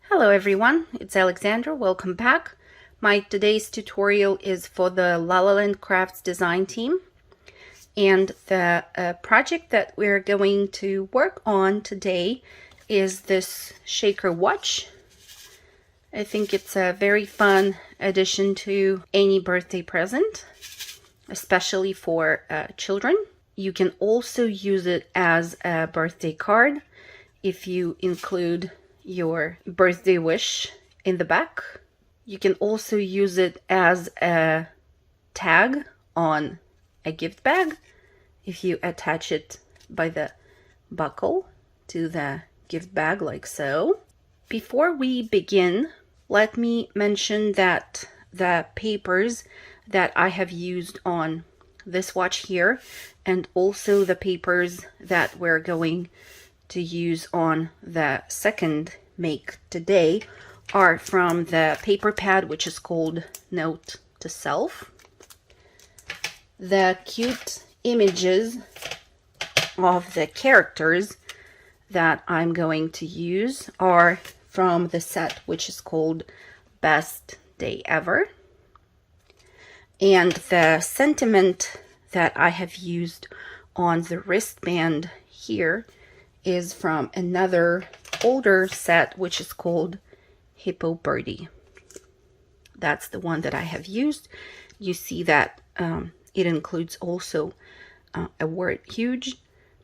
Hello everyone, it's Alexandra. Welcome back. My today's tutorial is for the La La Land Crafts design team, and the project that we're going to work on today is this shaker watch. I think it's a very fun addition to any birthday present, especially for children. You can also use it as a birthday card if you include your birthday wish in the back. You can also use it as a tag on a gift bag if you attach it by the buckle to the gift bag like so. Before we begin, let me mention that the papers that I have used on this watch here, and also the papers that we're going to use on the second make today, are from the paper pad, which is called Note to Self. The cute images of the characters that I'm going to use are from the set, which is called Best Day Ever. And the sentiment that I have used on the wristband here is from another older set, which is called Hippo Birdie. That's the one that I have used. You see that it includes also a word huge,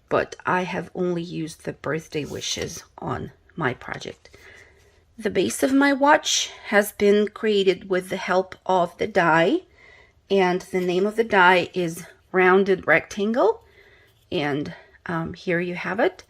but I have only used the birthday wishes on my project. The base of my watch has been created with the help of the die, and the name of the die is Rounded Rectangle, and here you have it.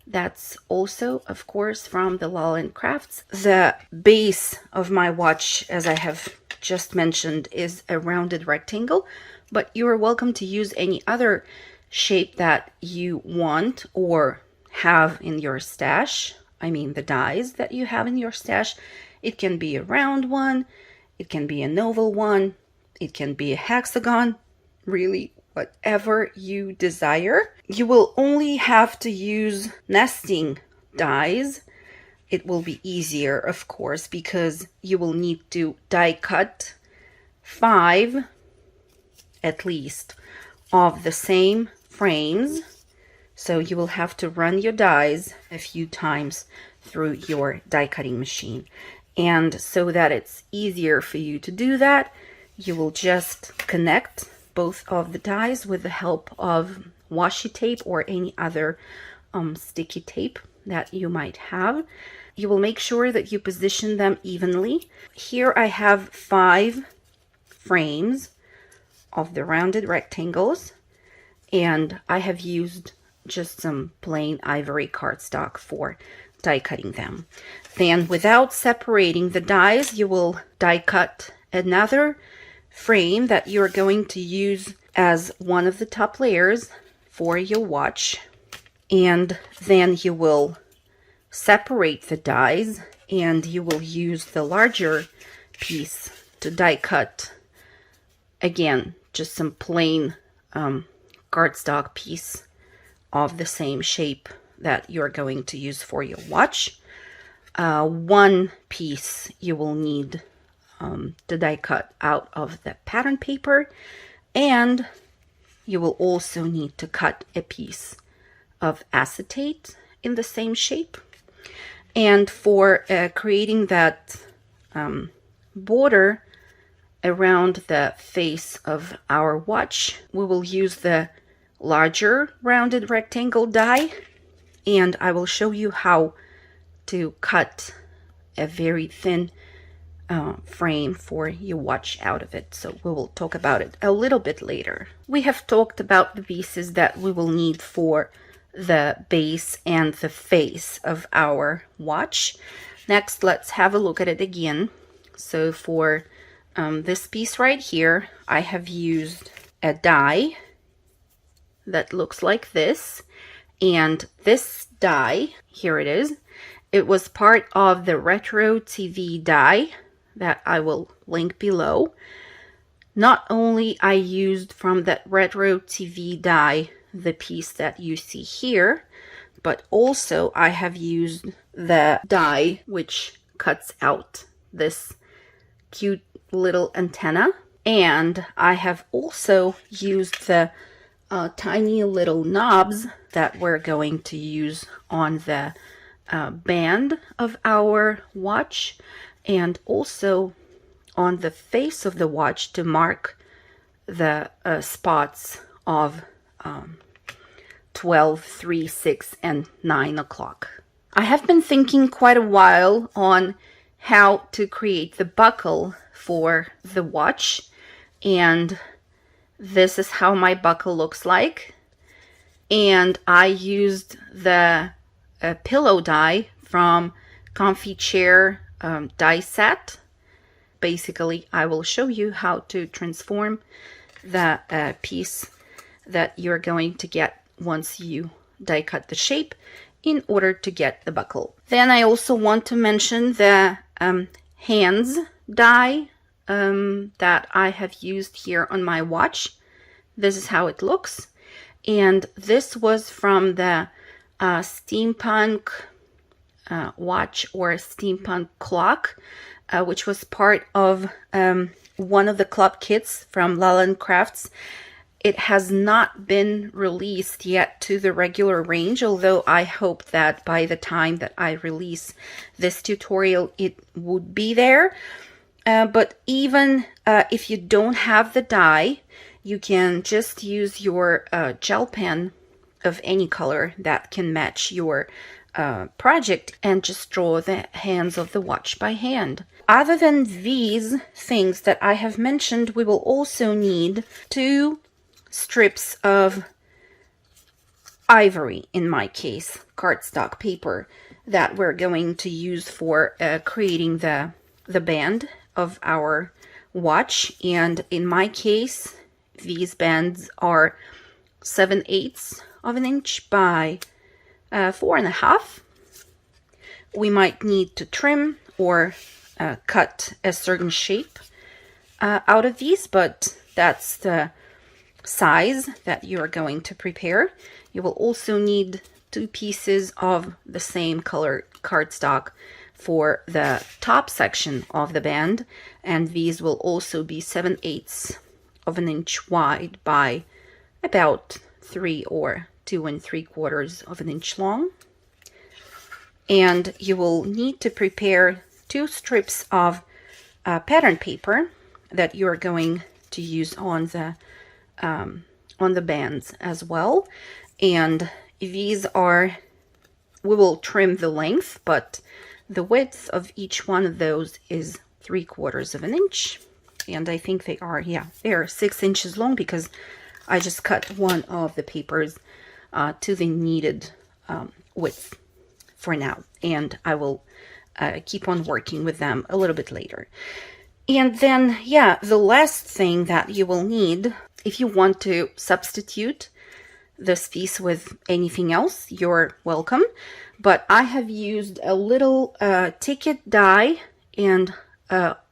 That's also, of course, from the La La Land Crafts. The base of my watch, as I have just mentioned, is a rounded rectangle, but you are welcome to use any other shape that you want or have in your stash. I mean, the dies that you have in your stash. It can be a round one, it can be an oval one, it can be a hexagon, really whatever you desire. You will only have to use nesting dies. It will be easier, of course, because you will need to die cut 5 at least of the same frames. So you will have to run your dies a few times through your die cutting machine. And so that it's easier for you to do that, you will just connect both of the dies with the help of washi tape or any other sticky tape that you might have. You will make sure that you position them evenly. Here I have 5 frames of the rounded rectangles, and I have used just some plain ivory cardstock for die cutting them. Then, without separating the dies, you will die cut another frame that you're going to use as one of the top layers for your watch, and then you will separate the dies and you will use the larger piece to die cut again, just some plain cardstock piece of the same shape that you're going to use for your watch. One piece you will need to die cut out of the pattern paper, and you will also need to cut a piece of acetate in the same shape. And for creating that border around the face of our watch, we will use the larger rounded rectangle die, and I will show you how to cut a very thin frame for your watch out of it. So we will talk about it a little bit later. We have talked about the pieces that we will need for the base and the face of our watch. Next, let's have a look at it again. So for this piece right here, I have used a die that looks like this, and this die, here it is, it was part of the retro TV die that I will link below. Not only I used from that retro TV die the piece that you see here, but also I have used the die which cuts out this cute little antenna. And I have also used the tiny little knobs that we're going to use on the band of our watch, and also on the face of the watch to mark the spots of 12, 3, 6, and 9 o'clock. I have been thinking quite a while on how to create the buckle for the watch, and this is how my buckle looks like. And I used the pillow die from Comfy Chair die set. Basically, I will show you how to transform the piece that you're going to get once you die cut the shape in order to get the buckle. Then I also want to mention the hands die that I have used here on my watch. This is how it looks. And this was from the steampunk watch or steampunk clock, which was part of one of the club kits from Lowland Crafts. It has not been released yet to the regular range, although I hope that by the time that I release this tutorial, it would be there. But even if you don't have the die, you can just use your gel pen of any color that can match your project and just draw the hands of the watch by hand. Other than these things that I have mentioned, we will also need 2 strips of ivory, in my case, cardstock paper, that we're going to use for creating the band of our watch. And in my case, these bands are 7/8 of an inch by 4.5. We might need to trim or cut a certain shape out of these, but that's the size that you are going to prepare. You will also need 2 pieces of the same color cardstock for the top section of the band, and these will also be 7/8 of an inch wide by about 3 or 2 3/4 of an inch long. And you will need to prepare 2 strips of pattern paper that you're going to use on the bands as well. And these are, we will trim the length, but the width of each one of those is 3/4 of an inch. And I think they are, yeah, they're 6 inches long, because I just cut one of the papers to the needed width for now. And I will keep on working with them a little bit later. And then, yeah, the last thing that you will need, if you want to substitute this piece with anything else, you're welcome. But I have used a little ticket die, and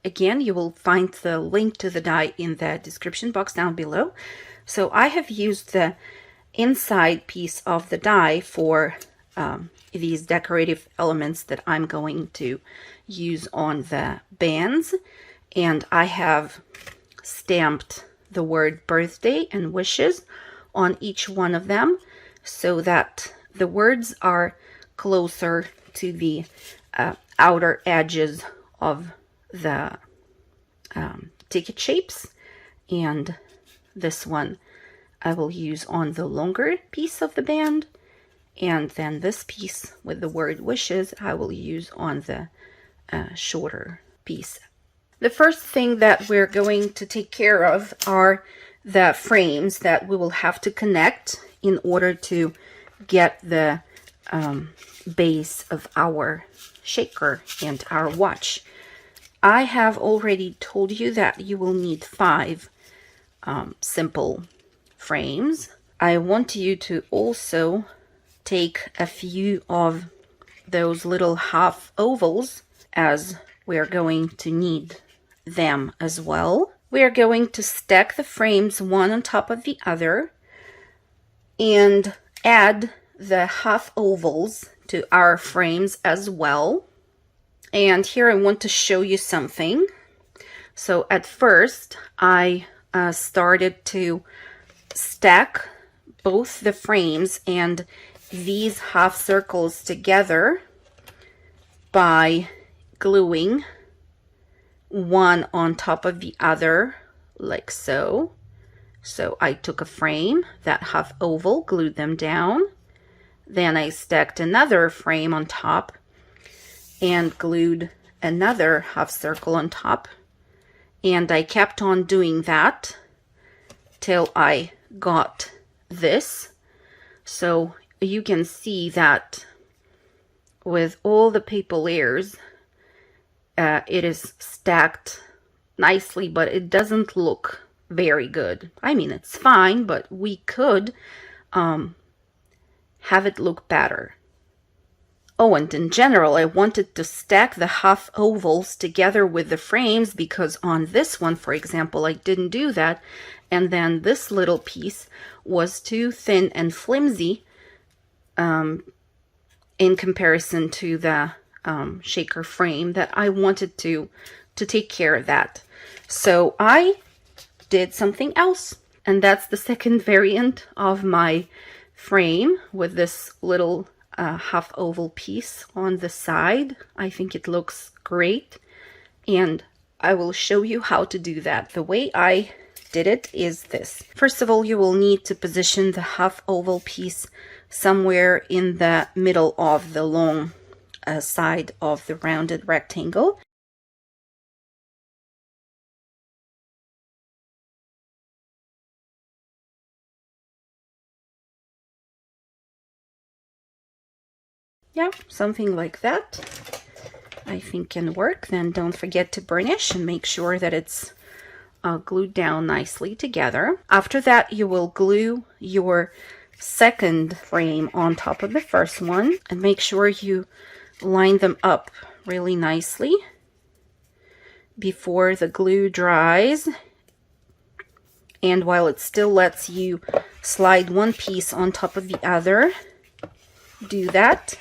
again, you will find the link to the die in the description box down below. So I have used the inside piece of the die for these decorative elements that I'm going to use on the bands. And I have stamped the word birthday and wishes on each one of them, so that the words are closer to the outer edges of the ticket shapes. And this one I will use on the longer piece of the band, and then this piece with the word wishes I will use on the shorter piece. The first thing that we're going to take care of are the frames that we will have to connect in order to get the base of our shaker and our watch. I have already told you that you will need 5 simple frames. I want you to also take a few of those little half ovals, as we're going to need them as well. We are going to stack the frames one on top of the other and add the half ovals to our frames as well. And here I want to show you something. So at first I started to stack both the frames and these half circles together by gluing one on top of the other, like so. So I took a frame, that half oval, glued them down. Then I stacked another frame on top and glued another half circle on top. And I kept on doing that till I got this. So you can see that with all the paper layers, it is stacked nicely, but it doesn't look very good. I mean, it's fine, but we could have it look better. Oh, and in general, I wanted to stack the half ovals together with the frames because on this one, for example, I didn't do that. And then this little piece was too thin and flimsy in comparison to the shaker frame that I wanted to take care of that. So I did something else, and that's the second variant of my frame with this little half oval piece on the side. I think it looks great, and I will show you how to do that. The way I did it is this. First of all, you will need to position the half oval piece somewhere in the middle of the long side of the rounded rectangle. Yeah, something like that I think can work. Then don't forget to burnish and make sure that it's glued down nicely together. After that, you will glue your second frame on top of the first one and make sure you line them up really nicely before the glue dries. And while it still lets you slide one piece on top of the other, do that.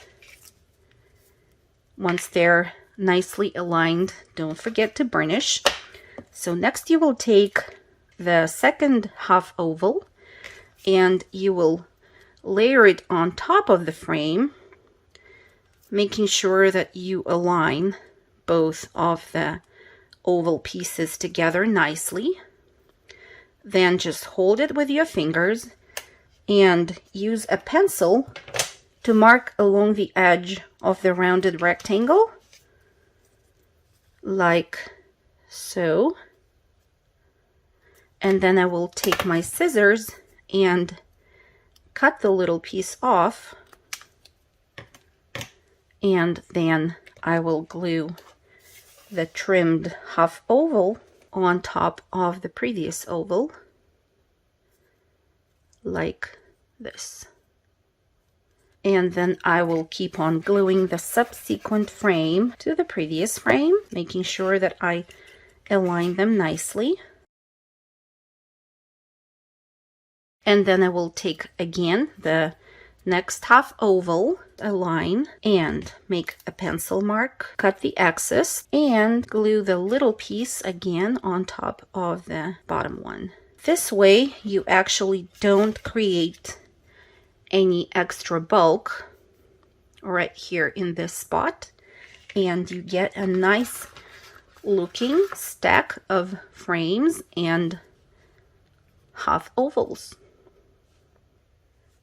Once they're nicely aligned, don't forget to burnish. So next you will take the second half oval and you will layer it on top of the frame, making sure that you align both of the oval pieces together nicely. Then just hold it with your fingers and use a pencil to mark along the edge of the rounded rectangle, like so. And then I will take my scissors and cut the little piece off, and then I will glue the trimmed half oval on top of the previous oval, like this. And then I will keep on gluing the subsequent frame to the previous frame, making sure that I align them nicely. And then I will take again the next half oval, align and make a pencil mark, cut the excess, and glue the little piece again on top of the bottom one. This way you actually don't create any extra bulk right here in this spot, and you get a nice looking stack of frames and half ovals.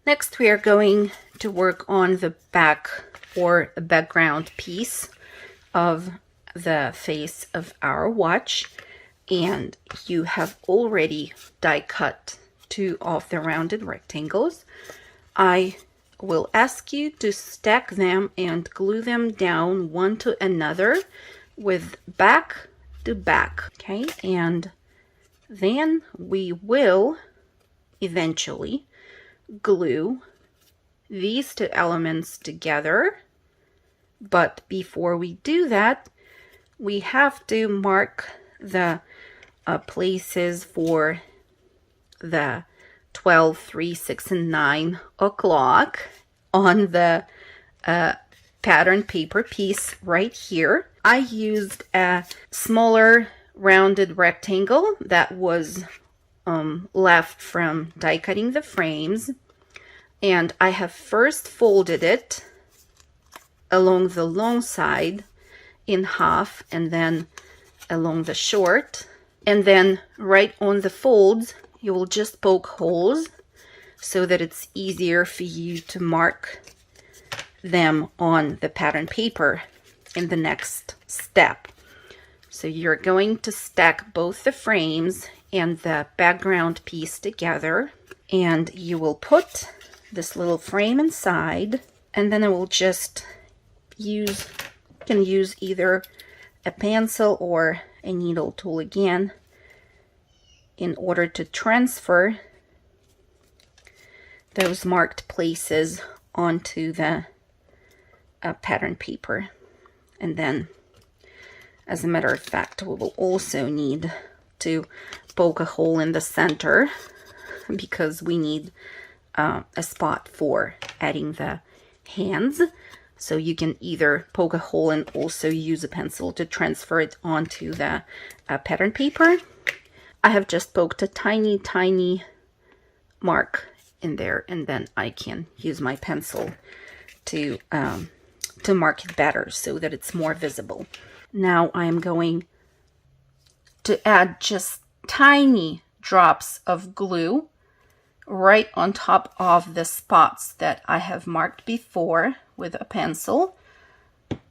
Next we are going to work on the back or background piece of the face of our watch, and you have already die cut two of the rounded rectangles. I will ask you to stack them and glue them down one to another with back to back, okay? And then we will eventually glue these two elements together. But before we do that, we have to mark the places for the 12, 3, 6, and 9 o'clock on the pattern paper piece right here. I used a smaller rounded rectangle that was left from die cutting the frames, and I have first folded it along the long side in half and then along the short, and then right on the folds you will just poke holes so that it's easier for you to mark them on the pattern paper in the next step. So you're going to stack both the frames and the background piece together, and you will put this little frame inside, and then I will just use, you can use either a pencil or a needle tool again in order to transfer those marked places onto the pattern paper. And then, as a matter of fact, we will also need to poke a hole in the center because we need a spot for adding the hands. So you can either poke a hole and also use a pencil to transfer it onto the pattern paper. I have just poked a tiny mark in there, and then I can use my pencil to mark it better so that it's more visible. Now I am going to add just tiny drops of glue right on top of the spots that I have marked before with a pencil,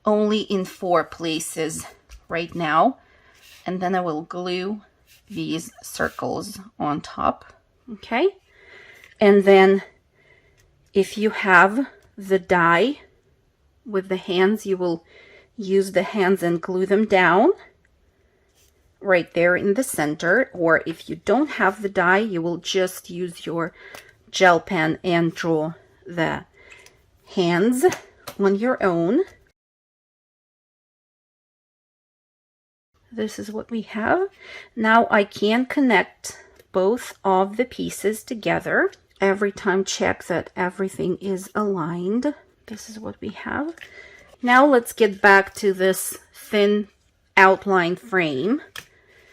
only in 4 places right now, and then I will glue these circles on top. Okay, and then if you have the die with the hands, you will use the hands and glue them down right there in the center, or if you don't have the die, you will just use your gel pen and draw the hands on your own. This is what we have. Now I can connect both of the pieces together. Every time check that everything is aligned. This is what we have. Now let's get back to this thin outline frame.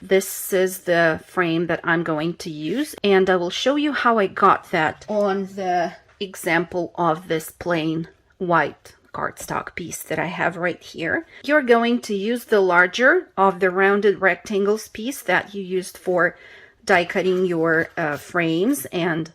This is the frame that I'm going to use, and I will show you how I got that on the example of this plain white cardstock piece that I have right here. You're going to use the larger of the rounded rectangles piece that you used for die cutting your frames, and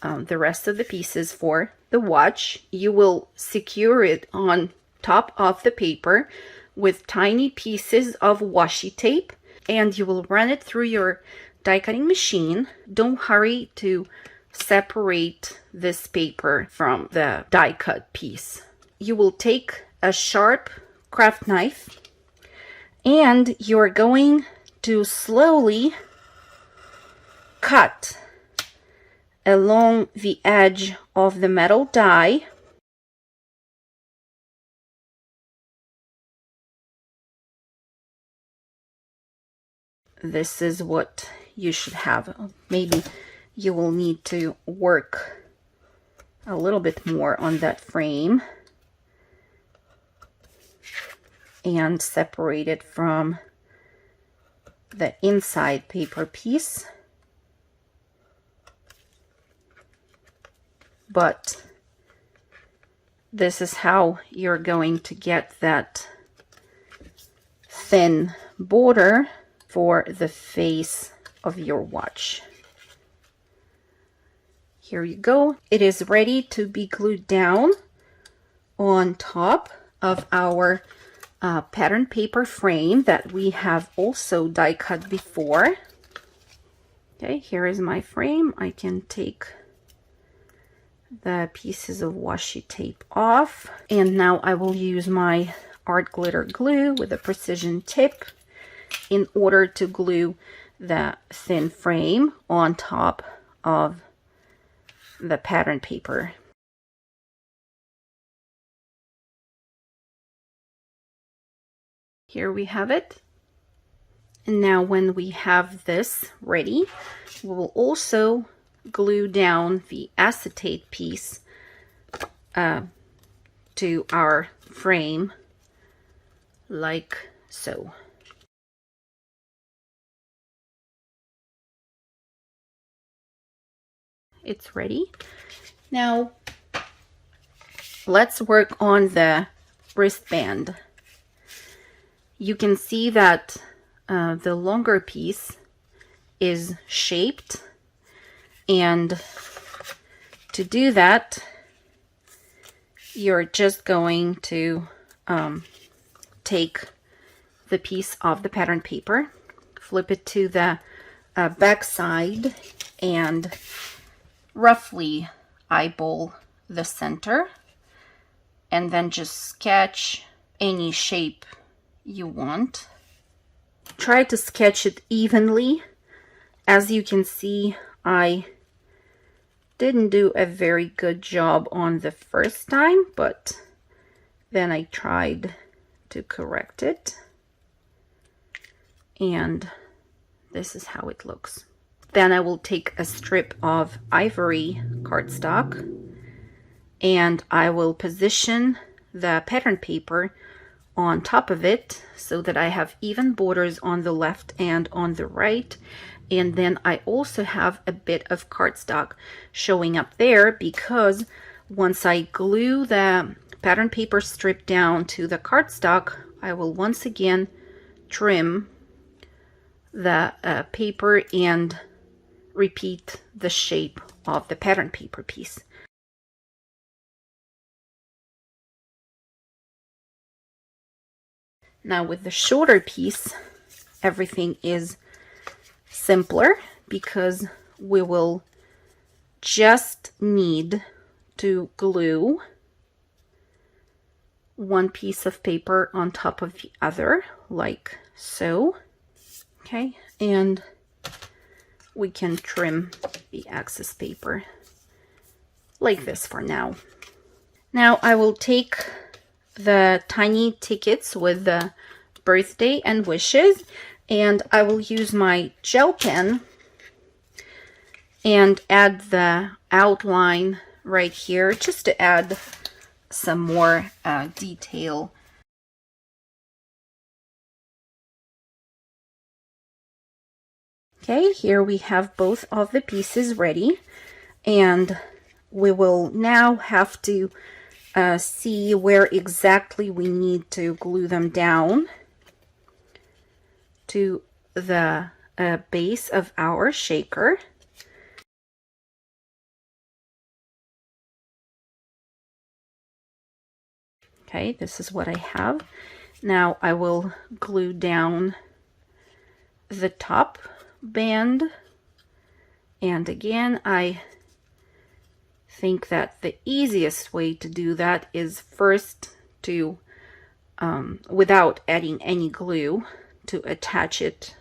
the rest of the pieces for the watch. You will secure it on top of the paper with tiny pieces of washi tape, and you will run it through your die cutting machine. Don't hurry to separate this paper from the die cut piece. You will take a sharp craft knife and you're going to slowly cut along the edge of the metal die. This is what you should have. Maybe you will need to work a little bit more on that frame and separate it from the inside paper piece. But this is how you're going to get that thin border for the face of your watch. Here you go. It is ready to be glued down on top of our pattern paper frame that we have also die cut before. Okay, here is my frame. I can take the pieces of washi tape off, and now I will use my art glitter glue with a precision tip in order to glue the thin frame on top of the pattern paper. Here we have it. And now when we have this ready, we will also glue down the acetate piece to our frame like so. It's ready. Now let's work on the wristband. You can see that the longer piece is shaped, and to do that you're just going to take the piece of the pattern paper, flip it to the back side, and roughly eyeball the center, and then just sketch any shape you want. Try to sketch it evenly. As you can see, I didn't do a very good job on the first time, but then I tried to correct it, and this is how it looks. Then I will take a strip of ivory cardstock and I will position the pattern paper on top of it so that I have even borders on the left and on the right. And then I also have a bit of cardstock showing up there, because once I glue the pattern paper strip down to the cardstock, I will once again trim the paper and repeat the shape of the pattern paper piece. Now with the shorter piece, everything is simpler, because we will just need to glue one piece of paper on top of the other, like so. Okay, and we can trim the excess paper like this for now. Now I will take the tiny tickets with the birthday and wishes, and I will use my gel pen and add the outline right here, just to add some more detail. Okay, here we have both of the pieces ready, and we will now have to see where exactly we need to glue them down to the base of our shaker. Okay, this is what I have. Now I will glue down the top band, and again I think that the easiest way to do that is first to without adding any glue, to attach it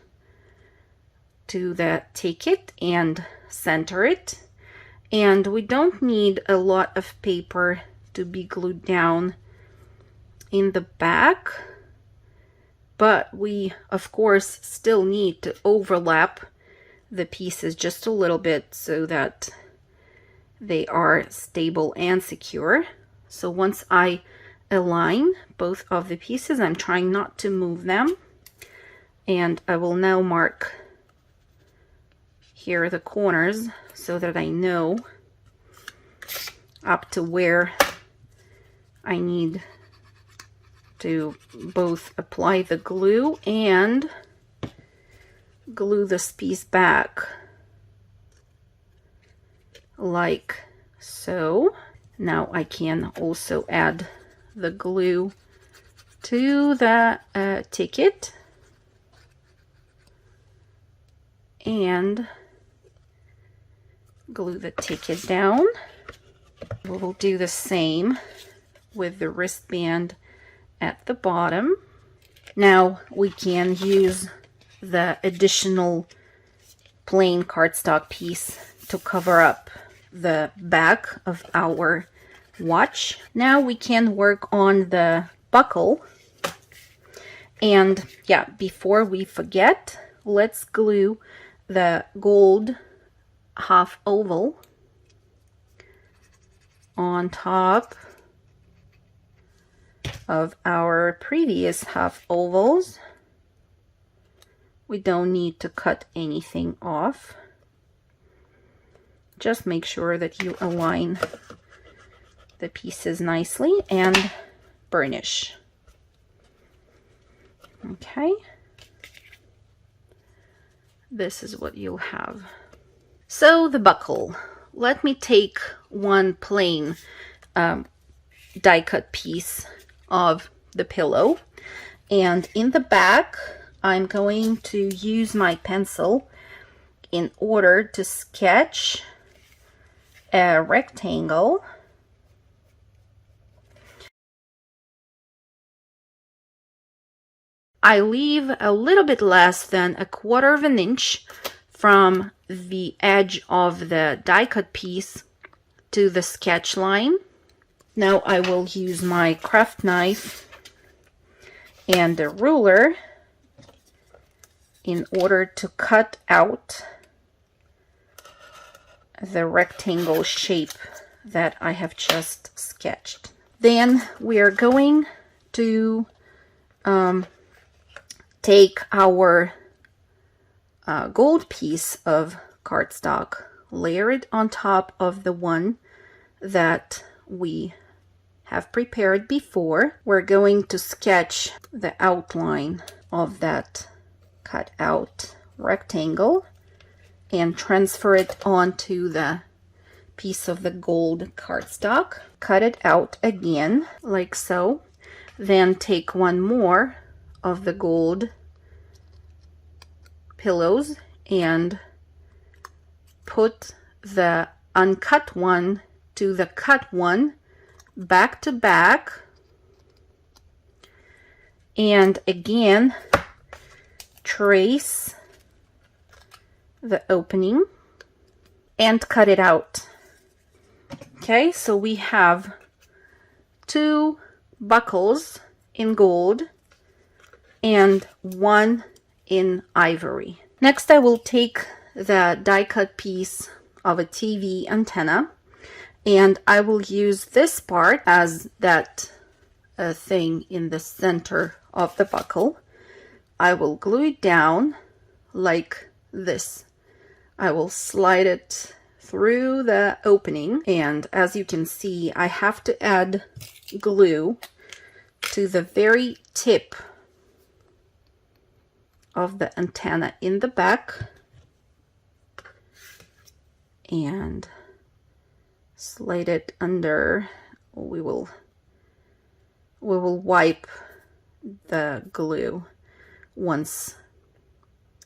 to the ticket and center it. And we don't need a lot of paper to be glued down in the back, but we of course still need to overlap the pieces just a little bit so that they are stable and secure. So once I align both of the pieces, I'm trying not to move them, and I will now mark here the corners so that I know up to where I need to both apply the glue and glue this piece back, like so. Now I can also add the glue to the ticket and glue the ticket down. We will do the same with the wristband at the bottom. Now we can use the additional plain cardstock piece to cover up the back of our watch. Now we can work on the buckle. And yeah, before we forget, let's glue the gold half oval on top of our previous half ovals. We don't need to cut anything off. Just make sure that you align the pieces nicely and burnish. Okay. This is what you'll have. So the buckle. Let me take one plain die cut piece of the pillow, and in the back I'm going to use my pencil in order to sketch a rectangle. I leave a little bit less than 1/4 of an inch from the edge of the die cut piece to the sketch line. Now I will use my craft knife and the ruler in order to cut out the rectangle shape that I have just sketched. Then we are going to take our gold piece of cardstock, layer it on top of the one that we have prepared before. We're going to sketch the outline of that cut out rectangle and transfer it onto the piece of the gold cardstock. Cut it out again like so. Then take one more of the gold pillows and put the uncut one to the cut one back to back, and again trace the opening and cut it out. Okay, so we have 2 buckles in gold and 1 in ivory. Next I will take the die cut piece of a TV antenna, and I will use this part as that thing in the center of the buckle. I will glue it down like this. I will slide it through the opening, and as you can see, I have to add glue to the very tip of the antenna in the back and slide it under. We will wipe the glue once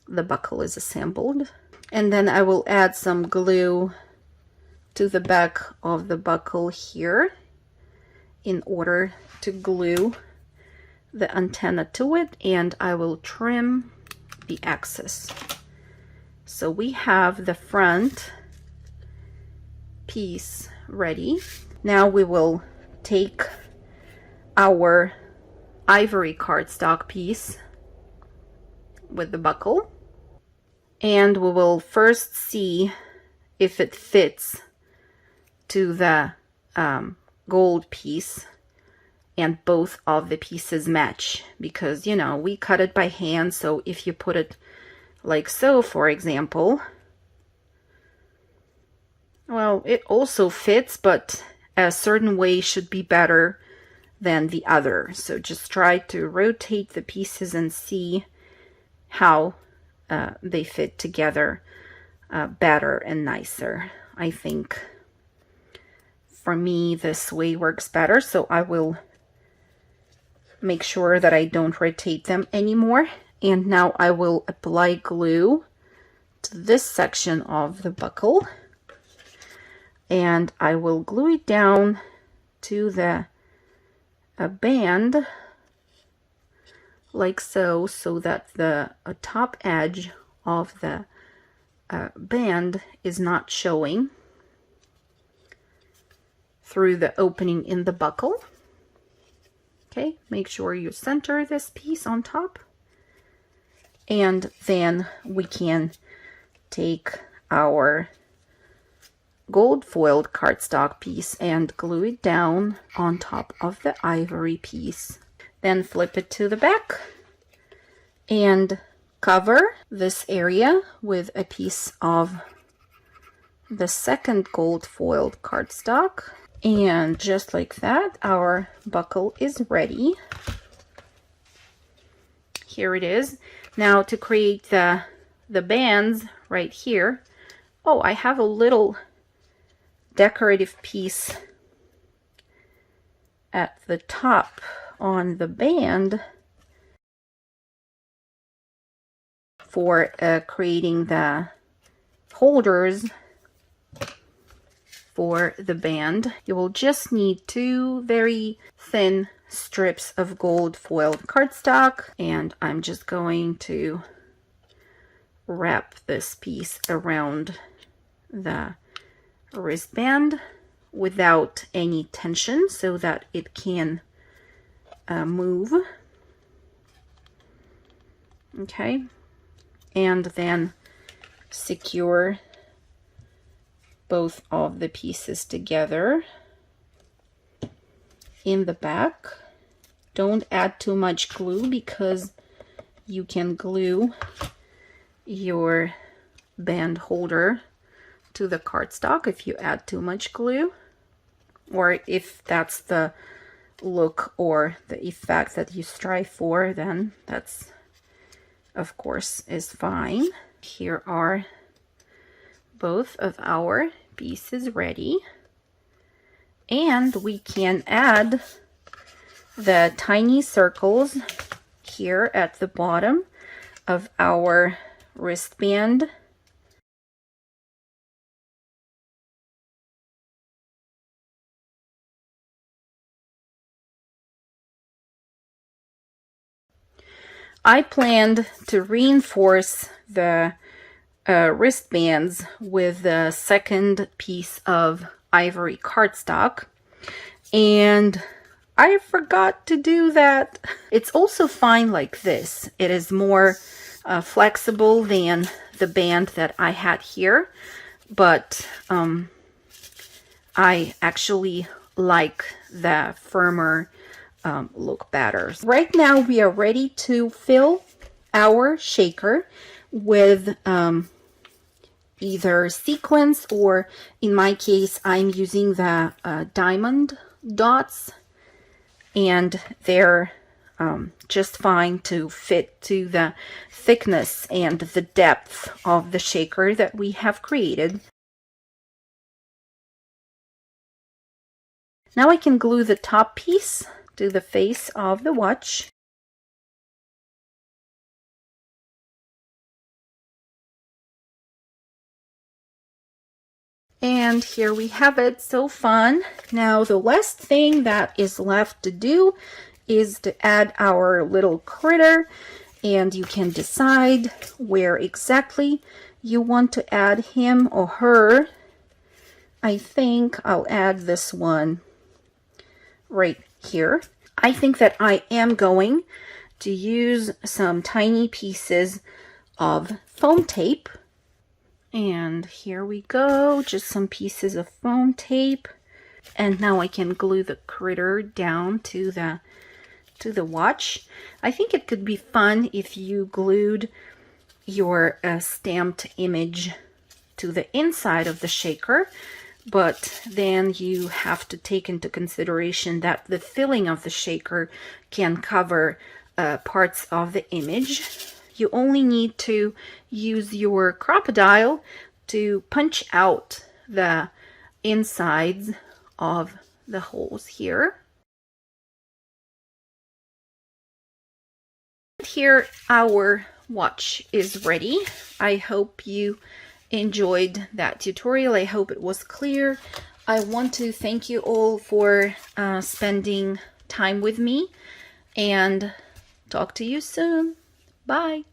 the buckle is assembled, and then I will add some glue to the back of the buckle here in order to glue the antenna to it, and I will trim the excess. So we have the front piece ready. Now we will take our ivory cardstock piece with the buckle, and we will first see if it fits to the gold piece and both of the pieces match, because you know we cut it by hand, so if you put it like so, for example, well, it also fits, but a certain way should be better than the other. So just try to rotate the pieces and see how they fit together better and nicer. I think for me this way works better, so I will make sure that I don't rotate them anymore. And now I will apply glue to this section of the buckle, and I will glue it down to the band like so, so that the top edge of the band is not showing through the opening in the buckle. Okay, make sure you center this piece on top, and then we can take our gold foiled cardstock piece and glue it down on top of the ivory piece. Then flip it to the back and cover this area with a piece of the second gold foiled cardstock. And just like that, our buckle is ready. Here it is. Now to create the bands right here. Oh, I have a little decorative piece at the top on the band for creating the holders for the band. You will just need 2 very thin strips of gold foiled cardstock, and I'm just going to wrap this piece around the wristband without any tension so that it can move. Okay, and then secure both of the pieces together in the back. Don't add too much glue because you can glue your band holder to the cardstock if you add too much glue, or if that's the look or the effect that you strive for, then that's of course is fine. Here are both of our pieces ready, and we can add the tiny circles here at the bottom of our wristband. I planned to reinforce the wristbands with the second piece of ivory cardstock, and I forgot to do that. It's also fine like this. It is more flexible than the band that I had here, but I actually like the firmer look better. Right now we are ready to fill our shaker with either sequins, or in my case I'm using the diamond dots, and they're just fine to fit to the thickness and the depth of the shaker that we have created. Now I can glue the top piece to the face of the watch. And here we have it. So fun. Now the last thing that is left to do is to add our little critter, and you can decide where exactly you want to add him or her. I think I'll add this one right here. I think that I am going to use some tiny pieces of foam tape. And here we go, just some pieces of foam tape. And now I can glue the critter down to the watch. I think it could be fun if you glued your stamped image to the inside of the shaker, but then you have to take into consideration that the filling of the shaker can cover parts of the image. You only need to use your crocodile to punch out the insides of the holes here. Here our watch is ready. I hope you enjoyed that tutorial. I hope it was clear. I want to thank you all for spending time with me, and talk to you soon. Bye.